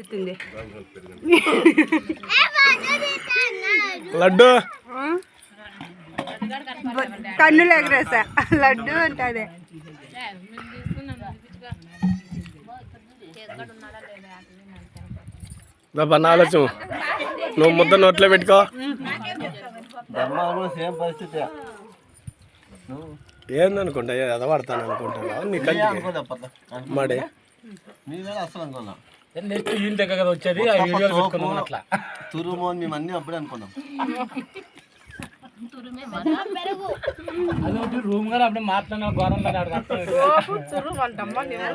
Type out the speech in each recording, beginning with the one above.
తిత్తింది లడ్డు కన్నులు ఎగరేసా లడ్డు ఉంటుంది ఆలోచన నువ్వు ముద్ద నోట్లో పెట్టుకో సేమ్ పరిస్థితి ఏందనుకుంటా ఎదవాడతాను అనుకుంటా నీ కంటికి మాడే అసలు అనుకున్నా నెక్స్ట్ ఈయన దగ్గర కదా వచ్చేది అట్లా తురుము మేము అన్నీ అప్పుడే అనుకున్నాం అదొకటి రూమ్ గానే అప్పుడే మాట్లాడిన ఘోరంగా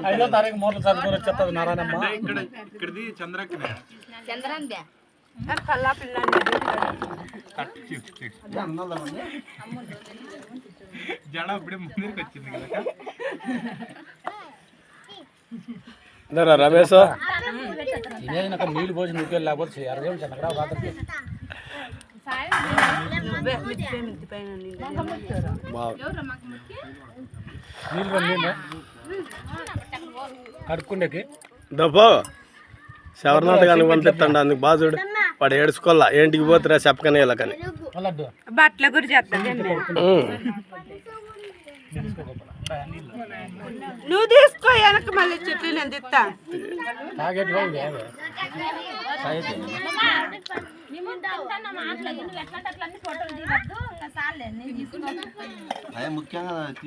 5వ తారీఖు మూటలు చదువుకొని వచ్చేస్తుంది నారాయణమ్మ కల్లా పిల్ల జడ అప్పుడే ముందుకు వచ్చింది కదా రమేష్ తినేది నాకు నీళ్ళు పోసి నువ్వు లేకపోతే అరగేం చంద్రరావు రాత్రికి నీళ్ళు కడుక్కుండేకి డబ్బో శవర్నాటకాన్ని పంపిస్తాండి అందుకు బాధుడు వాడు ఏడుచుకోవాలా ఏంటికి పోతురా చెప్పకనే ఇలా కానీ బట్టల గురి చేస్తాను నువ్వు తీసుకో వెనక మళ్ళీ చెట్లు నేను తిత్తా ముఖ్యంగా